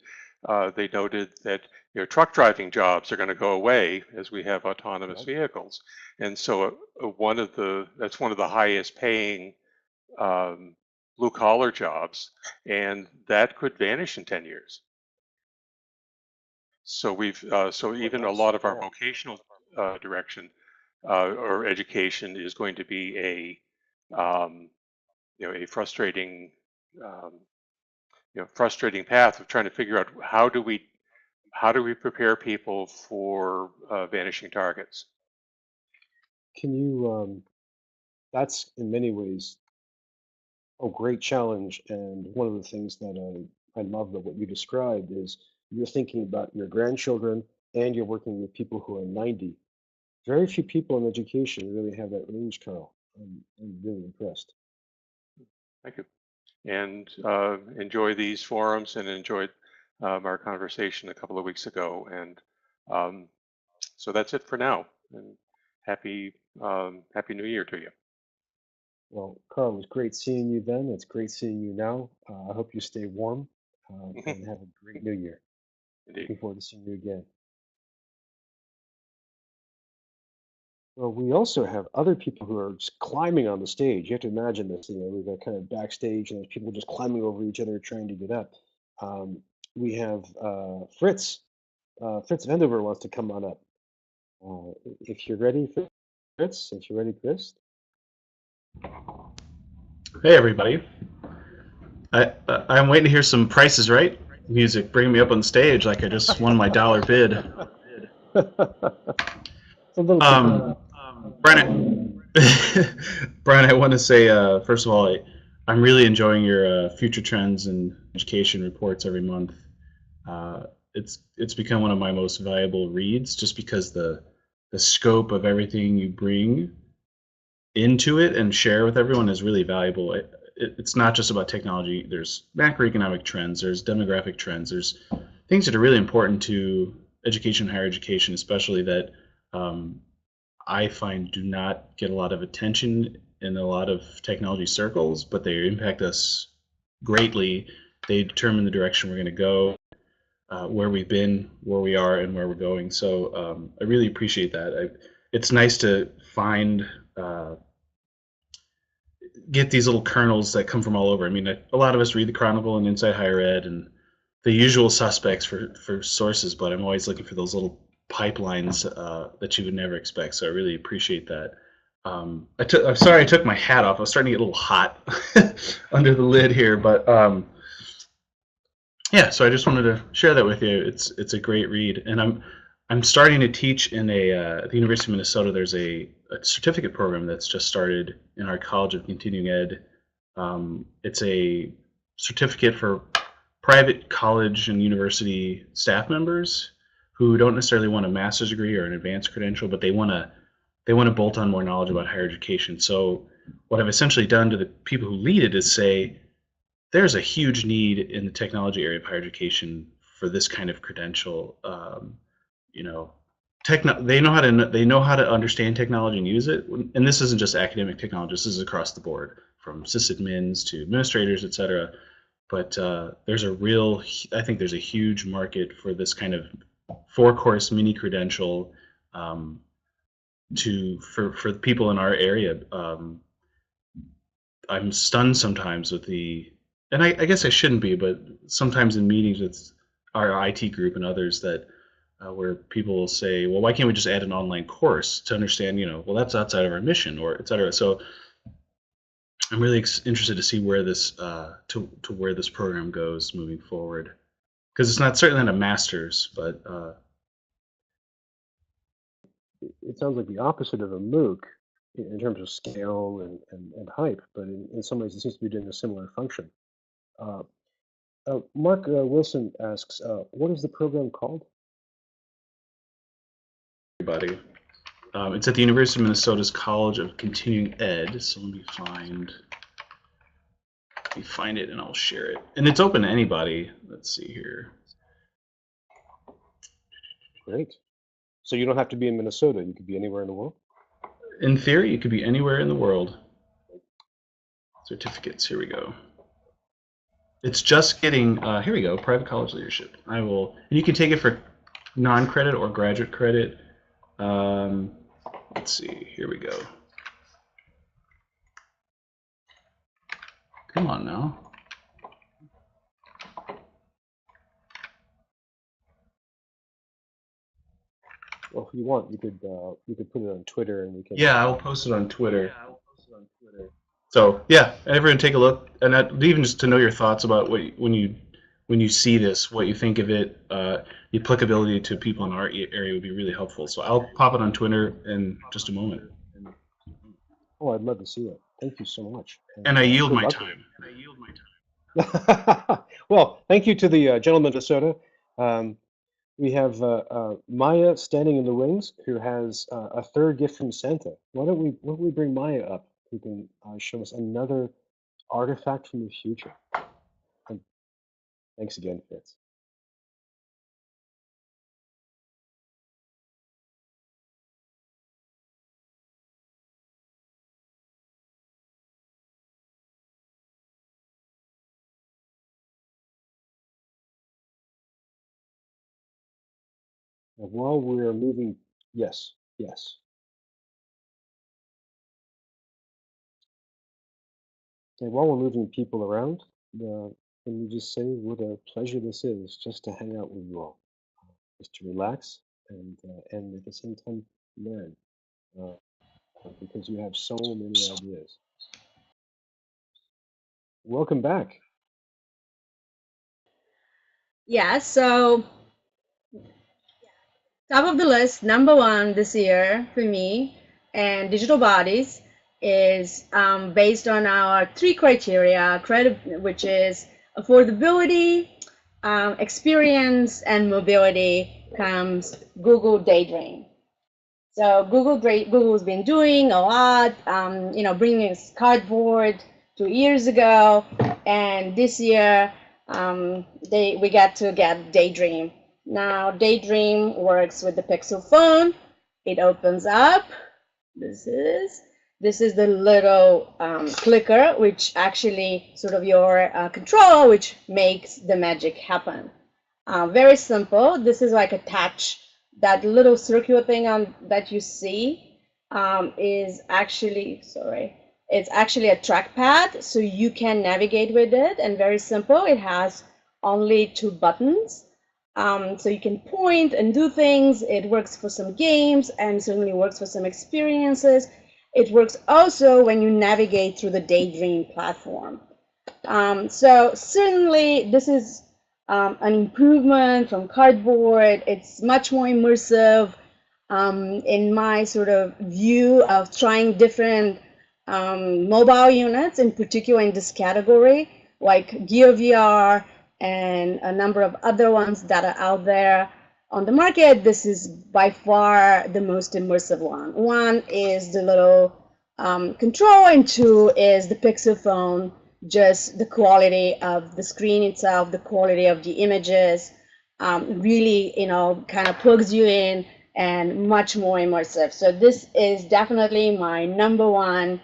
they noted that truck driving jobs are going to go away as we have autonomous Yep. vehicles, and so that's one of the highest paying blue collar jobs, and that could vanish in 10 years. So so Well, even a that's lot of our yeah. vocational direction or education is going to be um, a frustrating um, frustrating path of trying to figure out how do we prepare people for vanishing targets. Can you? That's in many ways a great challenge, and one of the things that I love about what you described is you're thinking about your grandchildren and you're working with people who are 90. Very few people in education really have that range, Carl. I'm really impressed. Thank you, and enjoy these forums, and enjoyed our conversation a couple of weeks ago. And um, so that's it for now, and happy New Year to you. Well, Carl, it was great seeing you then. It's great seeing you now. I hope you stay warm and have a great new year. Indeed. Looking forward to seeing you again. Well, we also have other people who are just climbing on the stage. You have to imagine this. We've got kind of backstage, and there's people just climbing over each other trying to get up. We have Fritz. Fritz Vandover wants to come on up. If you're ready, Fritz, if you're ready, Chris. Hey everybody! I'm waiting to hear some Price is Right music, bringing me up on stage like I just won my dollar bid. It's a little Brian, Brian, I want to say first of all, I'm really enjoying your future trends and education reports every month. It's become one of my most valuable reads just because the scope of everything you bring into it and share with everyone is really valuable. It's not just about technology. There's macroeconomic trends, there's demographic trends, there's things that are really important to education, higher education, especially that I find do not get a lot of attention in a lot of technology circles, but they impact us greatly. They determine the direction we're going to go, where we've been, where we are, and where we're going. So I really appreciate that. It's nice to find get these little kernels that come from all over. I mean, a lot of us read the Chronicle and Inside Higher Ed and the usual suspects for sources, but I'm always looking for those little pipelines that you would never expect. So I really appreciate that. I'm sorry I took my hat off. I was starting to get a little hot under the lid here, but yeah. So I just wanted to share that with you. It's a great read, and I'm starting to teach in at the University of Minnesota. There's a certificate program that's just started in our College of Continuing Ed. It's a certificate for private college and university staff members who don't necessarily want a master's degree or an advanced credential, but they want to bolt on more knowledge about higher education. So what I've essentially done to the people who lead it is say, there's a huge need in the technology area of higher education for this kind of credential. You know, they know how to understand technology and use it. And this isn't just academic technology. This is across the board, from sysadmins to administrators, et cetera. But I think there's a huge market for this kind of 4-course mini credential for the people in our area. I'm stunned sometimes with and I guess I shouldn't be, but sometimes in meetings with our IT group and others that where people will say, well, why can't we just add an online course to understand, well, that's outside of our mission, or et cetera. So I'm really interested to see where this to where this program goes moving forward, because it's certainly not a master's, but it sounds like the opposite of a MOOC in terms of scale and hype, but in some ways it seems to be doing a similar function. Mark Wilson asks, what is the program called? Everybody. It's at the University of Minnesota's College of Continuing Ed. So let me find it and I'll share it. And it's open to anybody. Let's see here. Great. So you don't have to be in Minnesota. You could be anywhere in the world? In theory, it could be anywhere in the world. Certificates. Here we go. It's just getting, here we go, private college leadership. And you can take it for non-credit or graduate credit. Let's see, here we go. Come on now. Well, if you want, you could put it on Twitter and we can. Yeah, I'll post it on Twitter. So yeah, everyone take a look, and even just to know your thoughts about when you see this, what you think of it, the applicability to people in our area would be really helpful. So I'll pop it on Twitter in just a moment. Oh, I'd love to see it. Thank you so much. And I yield my time. Well, thank you to the gentleman of Minnesota. We have Maya standing in the wings, who has a third gift from Santa. Why don't we bring Maya up, who can show us another artifact from the future. And thanks again, Fritz. And while we're moving, yes. And while we're moving people around, can you just say what a pleasure this is just to hang out with you all, just to relax and at the same time learn because you have so many ideas. Welcome back. Yeah, so top of the list, number one this year for me and digital bodies is based on our three criteria, which is affordability, experience, and mobility, comes Google Daydream. So Google's been doing a lot, bringing us cardboard 2 years ago, and this year we got to get Daydream. Now Daydream works with the Pixel phone. It opens up. This is the little clicker, which actually sort of your control, which makes the magic happen. Very simple. This is like a touch. That little circular thing that you see is actually, it's actually a trackpad, so you can navigate with it, and very simple. It has only 2 buttons, so you can point and do things. It works for some games and certainly works for some experiences. It works also when you navigate through the Daydream platform. So certainly this is an improvement from cardboard. It's much more immersive in my sort of view of trying different mobile units, in particular in this category, like GeoVR and a number of other ones that are out there on the market. This is by far the most immersive one. One is the little control, and 2 is the Pixel phone. Just the quality of the screen itself, the quality of the images, really, kind of plugs you in and much more immersive. So this is definitely my number one,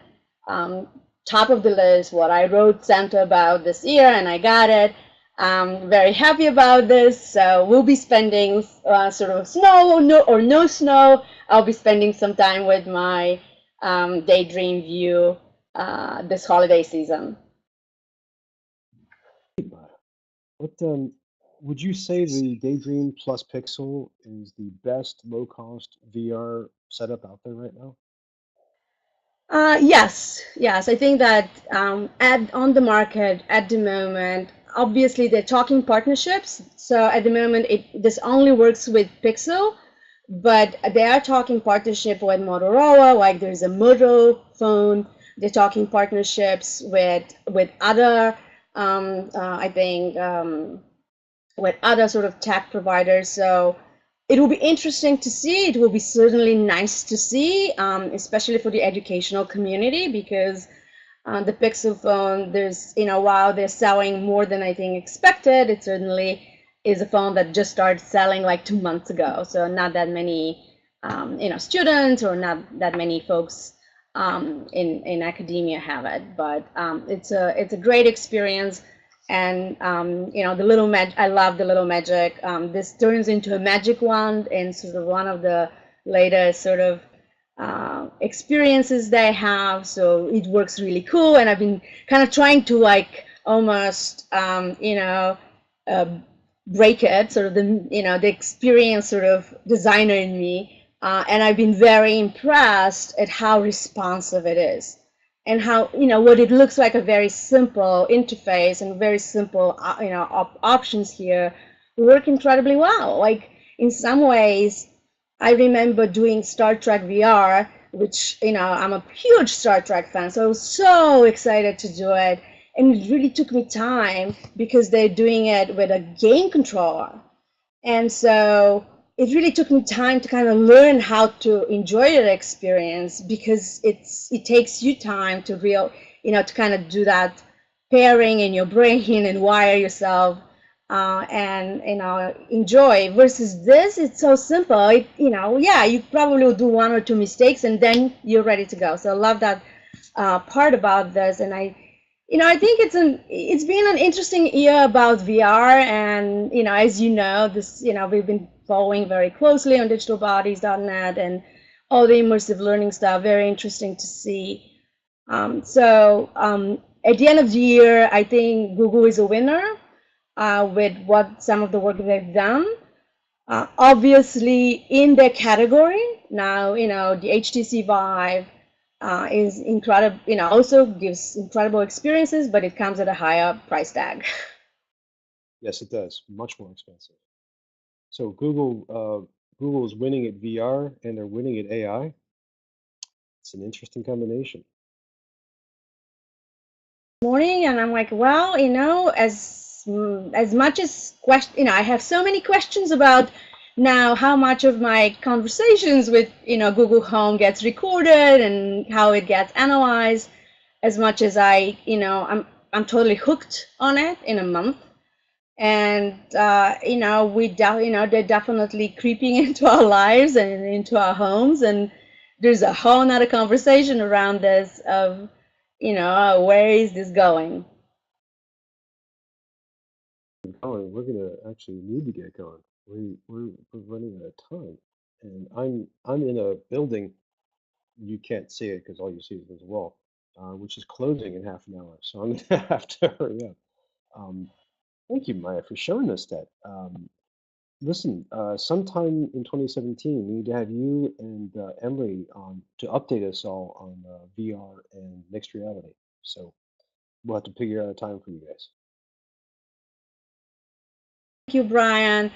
top of the list, what I wrote Santa about this year, and I got it. I'm very happy about this. So we'll be spending sort of snow or no snow. I'll be spending some time with my Daydream View this holiday season. What would you say the Daydream plus Pixel is the best low-cost VR setup out there right now? Yes. I think that on the market at the moment, obviously they're talking partnerships. So at the moment, this only works with Pixel, but they are talking partnership with Motorola. Like there's a Moto phone. They're talking partnerships with other, I think, with other sort of tech providers. So it will be interesting to see. It will be certainly nice to see, especially for the educational community, because the Pixel phone, there's, while they're selling more than I think expected, it certainly is a phone that just started selling like 2 months ago. So not that many, students or not that many folks in academia have it, but it's a great experience. And the little I love the little magic. This turns into a magic wand, and sort of one of the latest sort of experiences they have. So it works really cool, and I've been kind of trying to like almost break it, sort of the experience sort of designer in me, and I've been very impressed at how responsive it is. And how, what it looks like a very simple interface and very simple, options here work incredibly well. Like in some ways, I remember doing Star Trek VR, which, I'm a huge Star Trek fan, so I was so excited to do it. And it really took me time because they're doing it with a game controller. And so it really took me time to kind of learn how to enjoy the experience, because it takes you time to to kind of do that pairing in your brain and wire yourself and enjoy. Versus this, it's so simple. You probably will do 1 or 2 mistakes and then you're ready to go. So I love that part about this, and I think it's been an interesting year about VR, and as this we've been following very closely on digitalbodies.net and all the immersive learning stuff. Very interesting to see. So at the end of the year, I think Google is a winner with some of the work they've done. Obviously, in their category, now, the HTC Vive is incredible, also gives incredible experiences, but it comes at a higher price tag. Yes, it does. Much more expensive. So Google's winning at VR and they're winning at AI. It's an interesting combination. Morning, and I'm like, well, as much as I have so many questions about now how much of my conversations with Google Home gets recorded and how it gets analyzed, as much as I'm totally hooked on it in a month. And they're definitely creeping into our lives and into our homes, and there's a whole nother conversation around this of where is this going? We're gonna actually need to get going. We're running out of time, and I'm in a building. You can't see it because all you see is this wall, which is closing in half an hour. So I'm gonna have to hurry up. Um, Thank you, Maya, for showing us that. Listen, sometime in 2017, we need to have you and Emily on to update us all on VR and mixed reality. So we'll have to figure out a time for you guys. Thank you, Brian.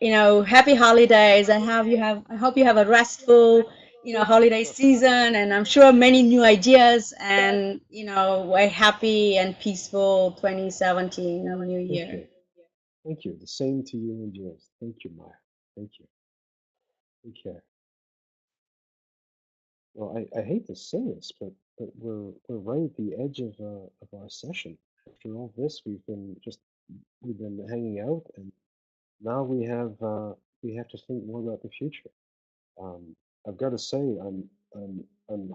Happy holidays. I hope you have a restful, holiday season, and I'm sure many new ideas and, a happy and peaceful 2017 new year. Thank you. Thank you. The same to you and yours. Thank you, Maya. Thank you. Take care. Well, I hate to say this, but we're right at the edge of our session. After all this, we've been hanging out, and now we have to think more about the future. I've got to say, I'm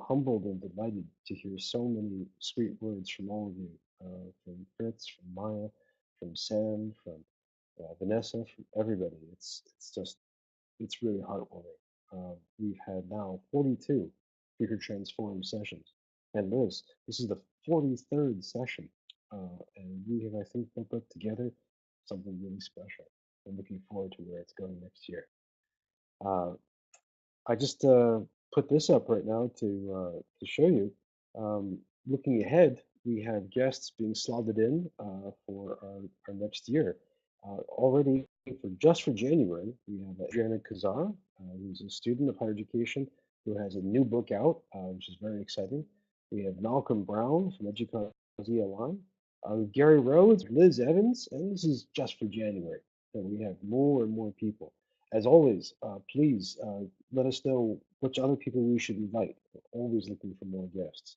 humbled and delighted to hear so many sweet words from all of you, from Fritz, from Maya, from Sam, from Vanessa, from everybody. It's really heartwarming. We've had now 42 Future Transform sessions, and Liz, this is the 43rd session, and we have, I think, built up together something really special. I'm looking forward to where it's going next year. Uh, I just put this up right now to show you. Looking ahead, we have guests being slotted in for our next year. Already for January, we have Adriana Kazar, who's a student of higher education who has a new book out, which is very exciting. We have Malcolm Brown from Educause ELI, Gary Rhodes, Liz Evans, and this is just for January. And we have more and more people. As always, please let us know which other people we should invite. We're always looking for more guests.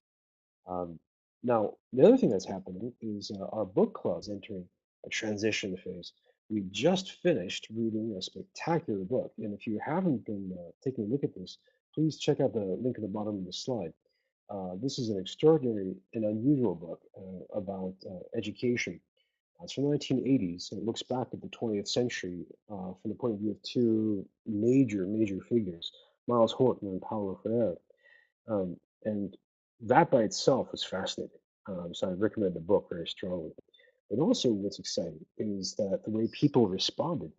Um, Now, the other thing that's happening is our book club is entering a transition phase. We just finished reading a spectacular book, and if you haven't been taking a look at this, please check out the link at the bottom of the slide. This is an extraordinary and unusual book about education. It's from the 1980s, and it looks back at the 20th century from the point of view of two major figures, Miles Horton and Paulo Freire. And that by itself was fascinating. So I recommend the book very strongly. But also, what's exciting is that the way people responded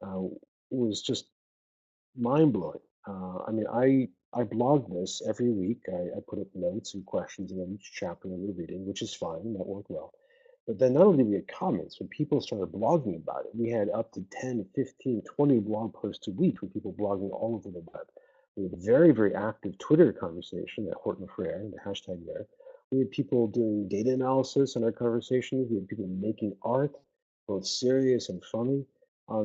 uh, was just mind blowing. I blog this every week. I put up notes and questions in each chapter that we're reading, which is fine. That worked well. But then not only did we get comments, when people started blogging about it, we had up to 10, 15, 20 blog posts a week with people blogging all over the web. We had a very active Twitter conversation at Horton Frere, the hashtag there. We had people doing data analysis in our conversations. We had people making art, both serious and funny.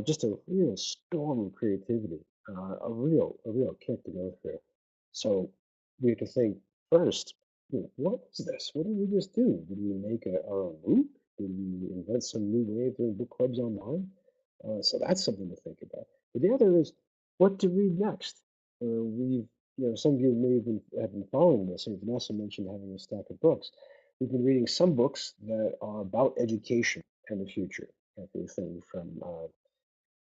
Just a real storm of creativity, a real kick to go through. So we have to think first, what was this? What did we just do? Did we make our own loop? Did we invent some new way of doing book clubs online? So that's something to think about. But the other is what to read next. Some of you may have been following this, and Vanessa mentioned having a stack of books. We've been reading some books that are about education and the future. Everything from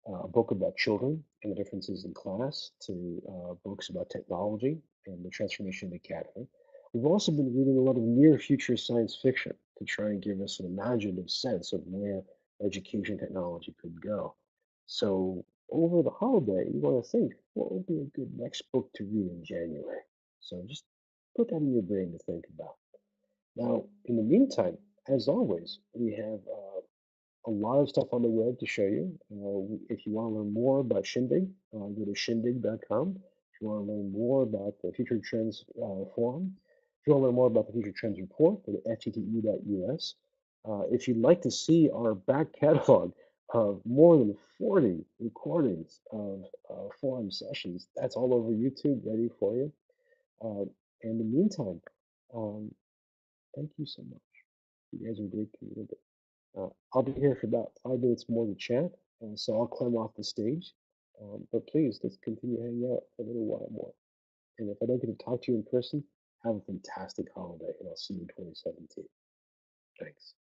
a book about children and the differences in class to books about technology and the transformation of the academy. We've also been reading a lot of near future science fiction to try and give us an imaginative sense of where education technology could go. So over the holiday, you want to think, what would be a good next book to read in January? So just put that in your brain to think about. Now, in the meantime, as always, we have a lot of stuff on the web to show you. If you want to learn more about Shindig, go to shindig.com. If you want to learn more about the Future Trends Forum, if you want to learn more about the Future Trends Report, go to ftte.us. If you'd like to see our back catalog of more than 40 recordings of forum sessions, that's all over YouTube ready for you. In the meantime, um, thank you so much. You guys are a great community. I'll be here for about 5 minutes more to chat, so I'll climb off the stage. But please, let's continue hanging out for a little while more. And if I don't get to talk to you in person, have a fantastic holiday, and I'll see you in 2017. Thanks.